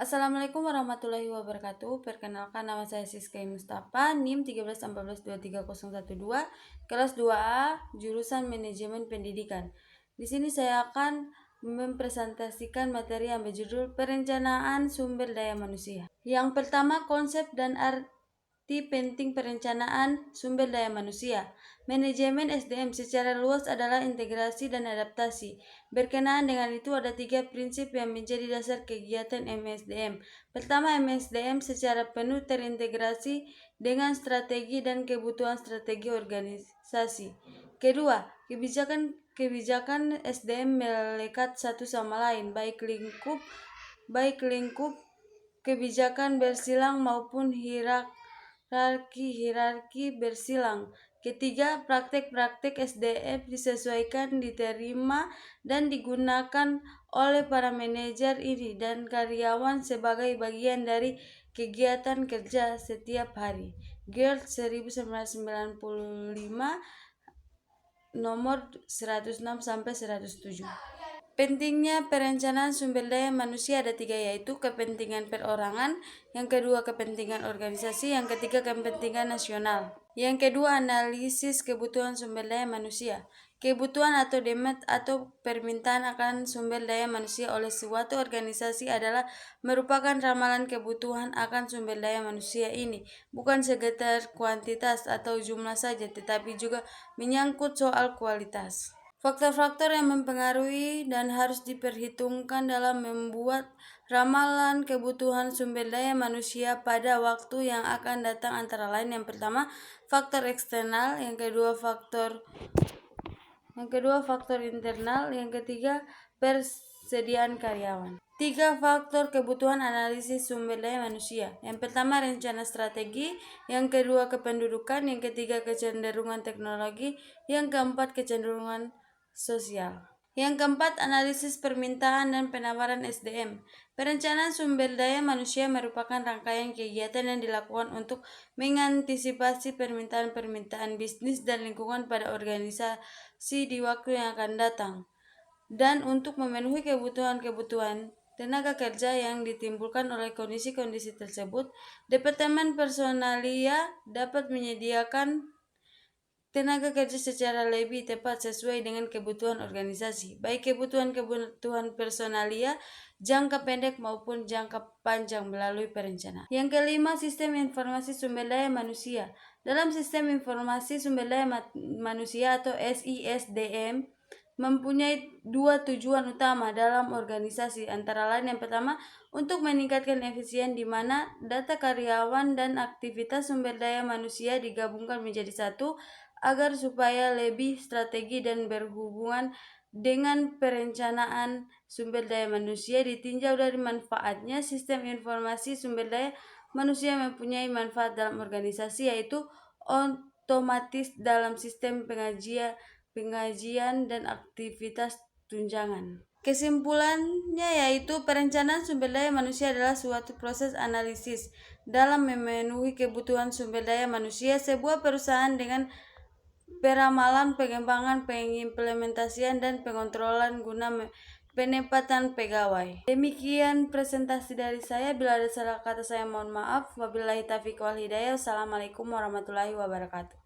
Assalamualaikum warahmatullahi wabarakatuh. Perkenalkan, nama saya Siska Mustafa, NIM 131423012, kelas 2A, jurusan Manajemen Pendidikan. Di sini saya akan mempresentasikan materi yang berjudul Perencanaan Sumber Daya Manusia. Yang pertama, konsep dan arti penting perencanaan sumber daya manusia. Manajemen SDM secara luas adalah integrasi dan adaptasi. Berkenaan dengan itu ada 3 prinsip yang menjadi dasar kegiatan MSDM. Pertama, MSDM secara penuh terintegrasi dengan strategi dan kebutuhan strategi organisasi. Kedua, kebijakan SDM melekat satu sama lain, baik lingkup kebijakan bersilang maupun hierarki bersilang. Ketiga, praktek-praktek SDM disesuaikan, diterima, dan digunakan oleh para manajer ini dan karyawan sebagai bagian dari kegiatan kerja setiap hari. GERD 1995 nomor 106-107. Pentingnya perencanaan sumber daya manusia ada 3, yaitu kepentingan perorangan, yang kedua kepentingan organisasi, yang ketiga kepentingan nasional. Yang kedua, analisis kebutuhan sumber daya manusia. Kebutuhan atau demand atau permintaan akan sumber daya manusia oleh suatu organisasi adalah merupakan ramalan kebutuhan akan sumber daya manusia ini, bukan sekedar kuantitas atau jumlah saja, tetapi juga menyangkut soal kualitas. Faktor-faktor yang mempengaruhi dan harus diperhitungkan dalam membuat ramalan kebutuhan sumber daya manusia pada waktu yang akan datang antara lain, yang pertama faktor eksternal, yang kedua faktor internal, yang ketiga persediaan karyawan. 3 faktor kebutuhan analisis sumber daya manusia. Yang pertama rencana strategi, yang kedua kependudukan, yang ketiga kecenderungan teknologi, yang keempat kecenderungan sosial. Yang keempat, analisis permintaan dan penawaran SDM. Perencanaan sumber daya manusia merupakan rangkaian kegiatan yang dilakukan untuk mengantisipasi permintaan bisnis dan lingkungan pada organisasi di waktu yang akan datang, dan untuk memenuhi kebutuhan tenaga kerja yang ditimbulkan oleh kondisi-kondisi tersebut. Departemen Personalia dapat menyediakan tenaga kerja secara lebih tepat sesuai dengan kebutuhan organisasi, baik kebutuhan personalia jangka pendek maupun jangka panjang melalui perencanaan. Yang kelima, sistem informasi sumber daya manusia. Dalam sistem informasi sumber daya manusia atau SISDM mempunyai 2 tujuan utama dalam organisasi, antara lain yang pertama untuk meningkatkan efisien, di mana data karyawan dan aktivitas sumber daya manusia digabungkan menjadi satu agar supaya lebih strategi dan berhubungan dengan perencanaan sumber daya manusia. Ditinjau dari manfaatnya, sistem informasi sumber daya manusia mempunyai manfaat dalam organisasi, yaitu otomatis dalam sistem pengajian dan aktivitas tunjangan. Kesimpulannya yaitu perencanaan sumber daya manusia adalah suatu proses analisis dalam memenuhi kebutuhan sumber daya manusia sebuah perusahaan dengan peramalan, pengembangan, pengimplementasian, dan pengontrolan guna penempatan pegawai. Demikian presentasi dari saya. Bila ada salah kata saya mohon maaf. Wabillahi taufiq wal hidayah. Wassalamualaikum warahmatullahi wabarakatuh.